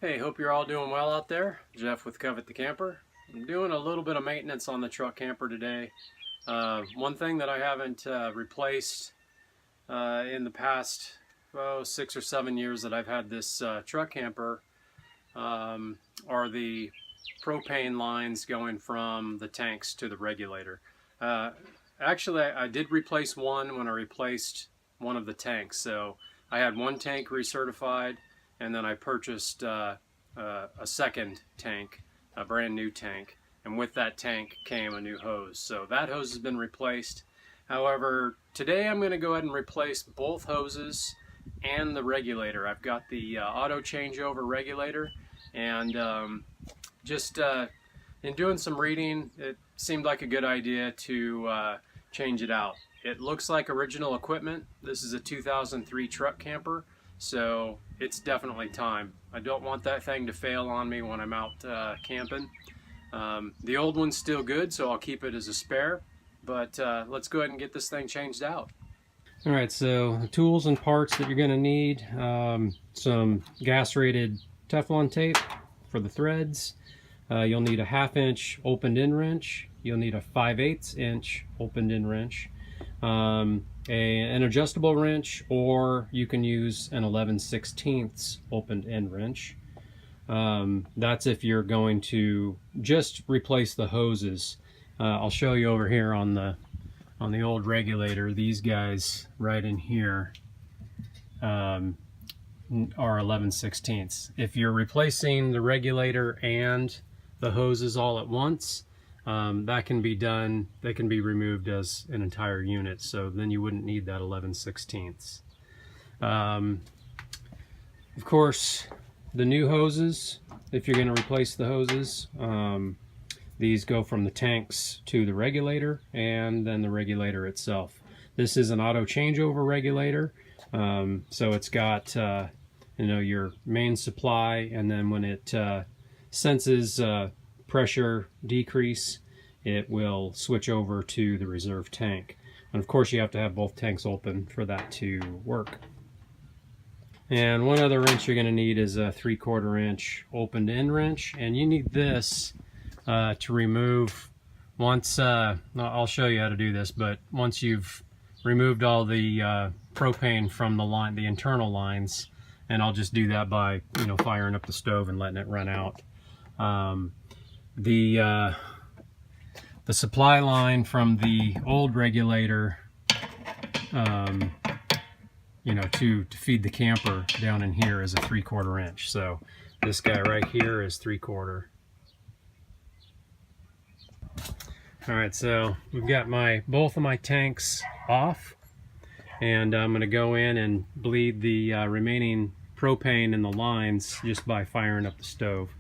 Hey, hope you're all doing well out there. Jeff with Covet the Camper. I'm doing a little bit of maintenance on the truck camper today. One thing that I haven't replaced in the past 6 or 7 years that I've had this truck camper are the propane lines going from the tanks to the regulator. Actually, I did replace one when I replaced one of the tanks. So I had one tank recertified, and then I purchased a second tank, a brand new tank, and with that tank came a new hose. So that hose has been replaced. However, today I'm going to go ahead and replace both hoses and the regulator. I've got the auto changeover regulator, and in doing some reading, it seemed like a good idea to change it out. It looks like original equipment. This is a 2003 truck camper, so it's definitely time. I don't want that thing to fail on me when I'm out camping. The old one's still good, so I'll keep it as a spare, but let's go ahead and get this thing changed out. Alright, so the tools and parts that you're going to need, some gas-rated Teflon tape for the threads. You'll need a 1/2 inch opened in wrench. You'll need a 5/8 inch opened in wrench. An adjustable wrench, or you can use an 11/16 opened end wrench. That's if you're going to just replace the hoses. I'll show you over here on the old regulator. These guys right in here are 11/16. If you're replacing the regulator and the hoses all at once, that can be done. They can be removed as an entire unit, so then you wouldn't need that 11/16. Of course, the new hoses, if you're going to replace the hoses, these go from the tanks to the regulator and then the regulator itself. This is an auto changeover regulator, so it's got your main supply, and then when it senses pressure decrease, it will switch over to the reserve tank. And of course, you have to have both tanks open for that to work. And one other wrench you're going to need is a 3/4 inch opened end wrench, and you need this to remove, once I'll show you how to do this, but once you've removed all the propane from the line, the internal lines, and I'll just do that by firing up the stove and letting it run out. The supply line from the old regulator, to feed the camper down in here is a 3/4 inch. So this guy right here is 3/4. All right, so we've got both of my tanks off, and I'm going to go in and bleed the remaining propane in the lines just by firing up the stove.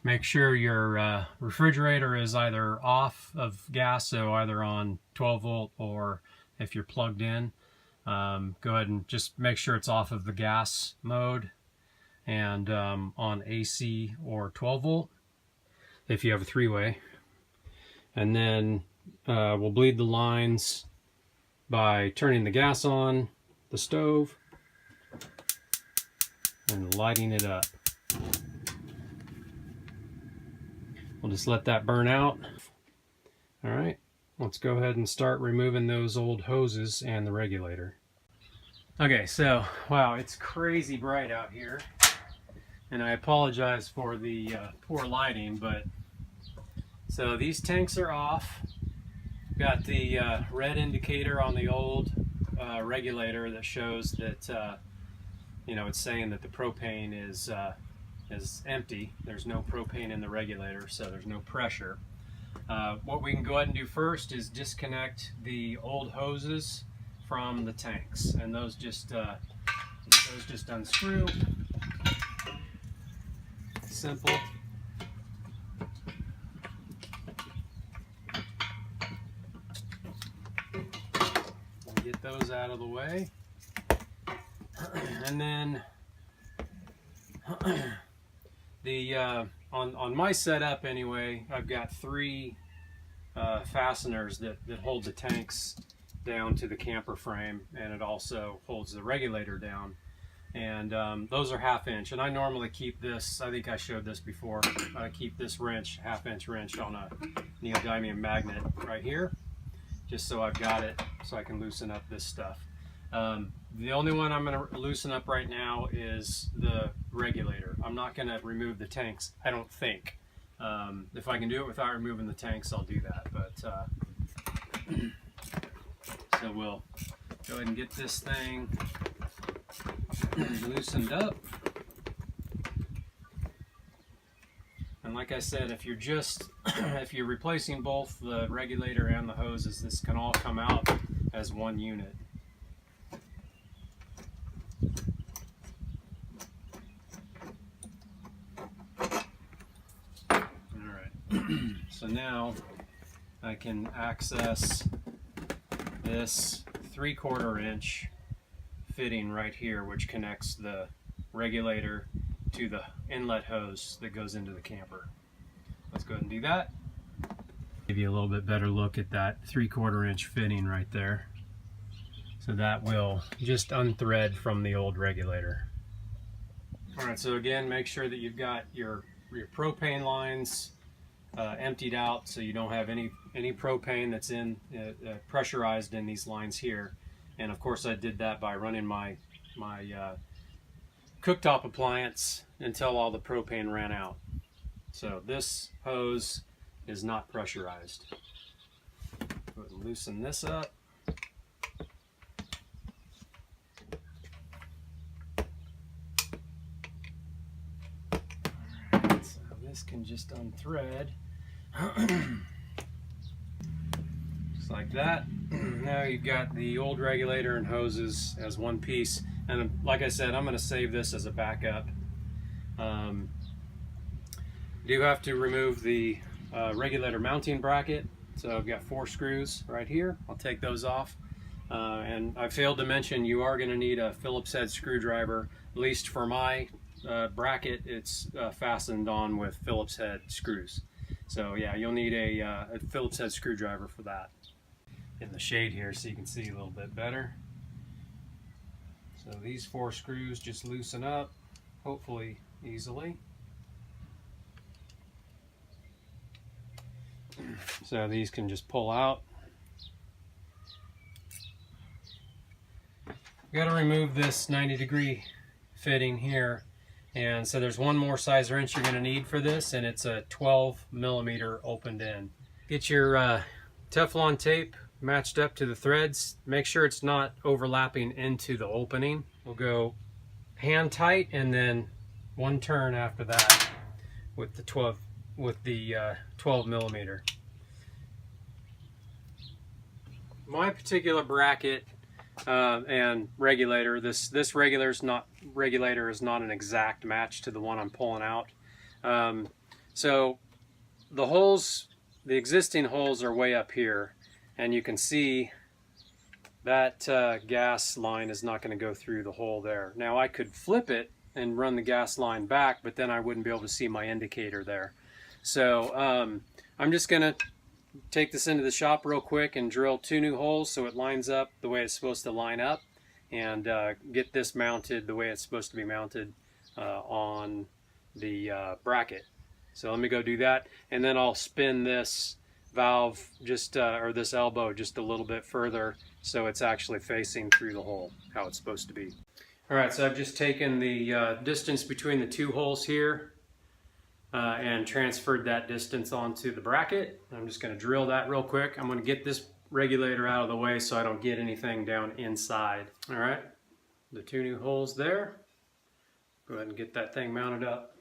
Make sure your refrigerator is either off of gas, so either on 12 volt, or if you're plugged in, go ahead and just make sure it's off of the gas mode, and on AC or 12 volt if you have a 3-way. And then we'll bleed the lines by turning the gas on the stove and lighting it up. We'll just let that burn out. All right, let's go ahead and start removing those old hoses and the regulator. Okay, so wow, it's crazy bright out here, and I apologize for the poor lighting, but so these tanks are off. Got the red indicator on the old regulator that shows that it's saying that the propane is empty. There's no propane in the regulator, so there's no pressure. What we can go ahead and do first is disconnect the old hoses from the tanks, and those just unscrew. Simple. We'll get those out of the way, and then on my setup anyway, I've got 3 fasteners that hold the tanks down to the camper frame, and it also holds the regulator down. And those are 1/2 inch, and I normally keep this, I think I showed this before, I keep this wrench, 1/2 inch wrench, on a neodymium magnet right here, just so I've got it so I can loosen up this stuff. The only one I'm going to loosen up right now is the regulator. I'm not going to remove the tanks, I don't think. If I can do it without removing the tanks, I'll do that. But so we'll go ahead and get this thing loosened up. And like I said, if you're replacing both the regulator and the hoses, this can all come out as one unit. So now I can access this 3/4 inch fitting right here, which connects the regulator to the inlet hose that goes into the camper. Let's go ahead and do that. Give you a little bit better look at that 3/4 inch fitting right there. So that will just unthread from the old regulator. Alright, so again, make sure that you've got your propane lines emptied out, so you don't have any propane that's in pressurized in these lines here. And of course I did that by running my cooktop appliance until all the propane ran out. So this hose is not pressurized. Go ahead and loosen this up. Alright, so this can just unthread. Just like that. Now you've got the old regulator and hoses as one piece, and like I said, I'm going to save this as a backup. Do have to remove the regulator mounting bracket, so I've got 4 screws right here. I'll take those off, and I failed to mention you are going to need a Phillips head screwdriver. At least for my bracket, it's fastened on with Phillips head screws. So yeah, you'll need a Phillips head screwdriver for that. In the shade here so you can see a little bit better. So these 4 screws just loosen up, hopefully easily. So these can just pull out. Got to remove this 90-degree fitting here, and so there's one more size wrench you're going to need for this, and it's a 12mm opened end. Get your Teflon tape matched up to the threads. Make sure it's not overlapping into the opening. We'll go hand tight and then 1 turn after that with the 12mm. My particular bracket and regulator, this regulator is not an exact match to the one I'm pulling out. So the holes, the existing holes are way up here, and you can see that gas line is not going to go through the hole there. Now I could flip it and run the gas line back, but then I wouldn't be able to see my indicator there. So I'm just going to take this into the shop real quick and drill 2 new holes so it lines up the way it's supposed to line up, and get this mounted the way it's supposed to be mounted on the bracket. So let me go do that, and then I'll spin this valve just or this elbow just a little bit further so it's actually facing through the hole how it's supposed to be. Alright, so I've just taken the distance between the 2 holes here and transferred that distance onto the bracket. I'm just going to drill that real quick. I'm going to get this regulator out of the way so I don't get anything down inside. Alright, the 2 new holes there. Go ahead and get that thing mounted up.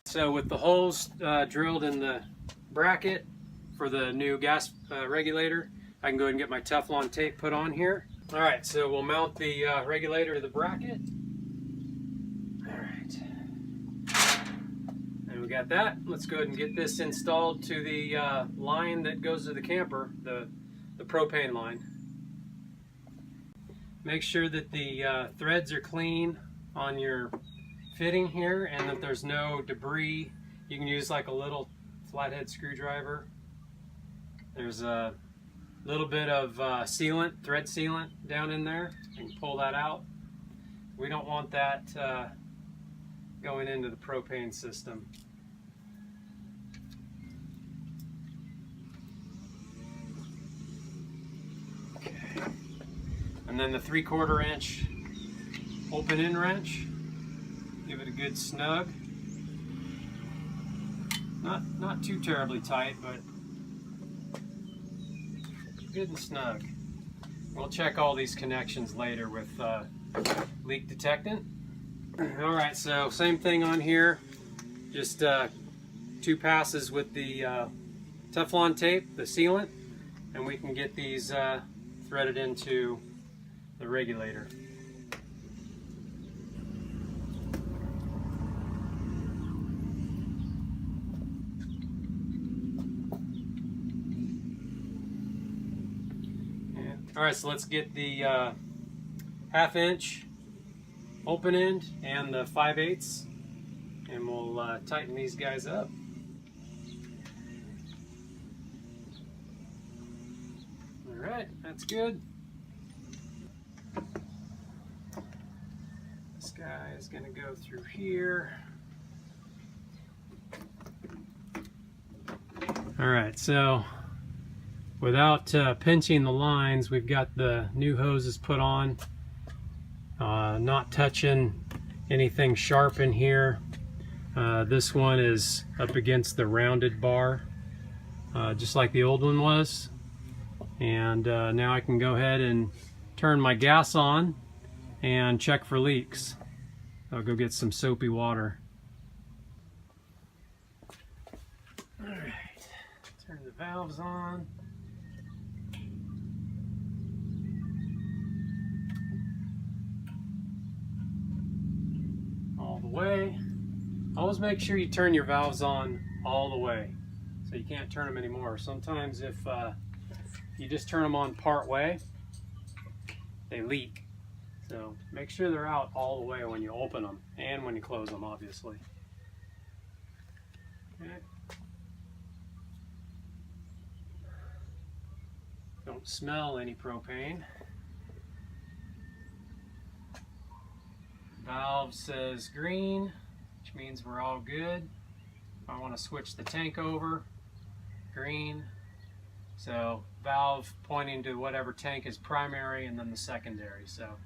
So with the holes drilled in the bracket for the new gas regulator, I can go ahead and get my Teflon tape put on here. Alright, so we'll mount the regulator to the bracket. Alright. And we got that. Let's go ahead and get this installed to the line that goes to the camper, the propane line. Make sure that the threads are clean on your fitting here and that there's no debris. You can use like a little flathead screwdriver. There's a little bit of sealant, thread sealant down in there. You can pull that out. We don't want that going into the propane system. Okay. And then the 3/4 inch open in wrench. Give it a good snug. Not too terribly tight, but good and snug. We'll check all these connections later with leak detectant. Alright, so same thing on here. Just 2 passes with the Teflon tape, the sealant, and we can get these threaded into the regulator. Alright, so let's get the 1/2 inch open end and the 5/8, and we'll tighten these guys up. Alright, that's good. This guy is going to go through here. Alright, so without pinching the lines, we've got the new hoses put on, not touching anything sharp in here. This one is up against the rounded bar, just like the old one was. And now I can go ahead and turn my gas on and check for leaks. I'll go get some soapy water. Alright, turn the valves on. All the way. Always make sure you turn your valves on all the way, so you can't turn them anymore. Sometimes if you just turn them on part way, they leak. So make sure they're out all the way when you open them and when you close them, obviously. Okay. Don't smell any propane. Valve says green, which means we're all good. If I want to switch the tank over, green. So valve pointing to whatever tank is primary, and then the secondary. So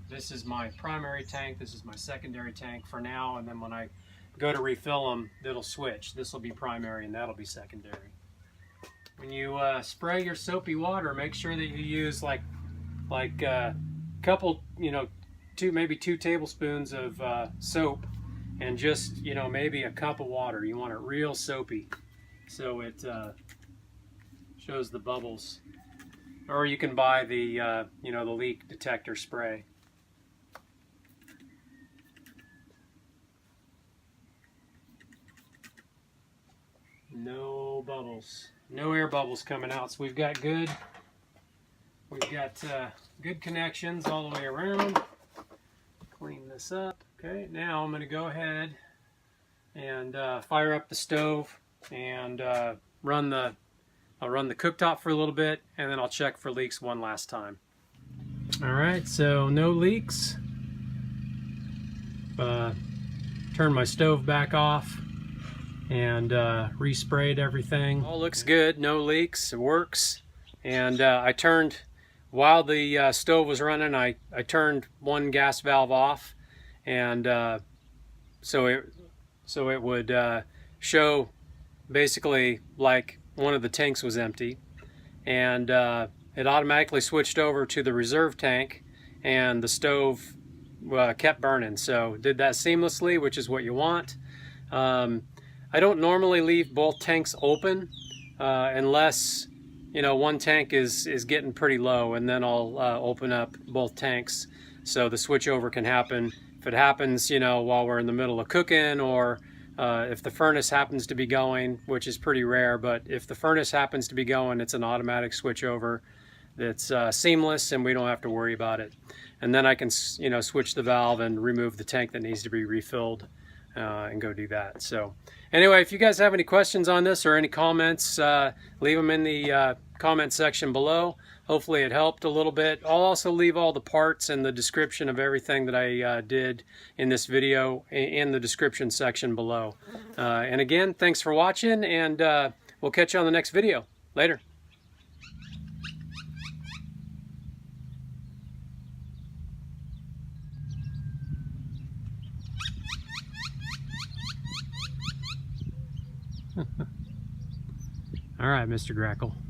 this is my primary tank, this is my secondary tank for now, and then when I go to refill them, it'll switch. This will be primary and that'll be secondary. When you spray your soapy water, make sure that you use like a couple, maybe 2 tablespoons of soap, and just maybe a cup of water. You want it real soapy, so it shows the bubbles. Or you can buy the the leak detector spray. No bubbles, no air bubbles coming out. So we've got good connections all the way around. Clean this up. Okay, now I'm going to go ahead and fire up the stove and I'll run the cooktop for a little bit, and then I'll check for leaks one last time. Alright, so no leaks. Turn my stove back off and resprayed everything. All looks good, no leaks, it works. And I turned, while the stove was running, I turned one gas valve off, and so it would show basically like one of the tanks was empty, and it automatically switched over to the reserve tank, and the stove kept burning. So did that seamlessly, which is what you want. I don't normally leave both tanks open unless one tank is getting pretty low, and then I'll open up both tanks so the switchover can happen. If it happens while we're in the middle of cooking, or if the furnace happens to be going, which is pretty rare, but if the furnace happens to be going, it's an automatic switchover that's seamless, and we don't have to worry about it. And then I can switch the valve and remove the tank that needs to be refilled and go do that. So anyway, if you guys have any questions on this or any comments, leave them in the comment section below. Hopefully it helped a little bit. I'll also leave all the parts and the description of everything that I did in this video in the description section below. And again, thanks for watching, and we'll catch you on the next video. Later. All right, Mr. Grackle.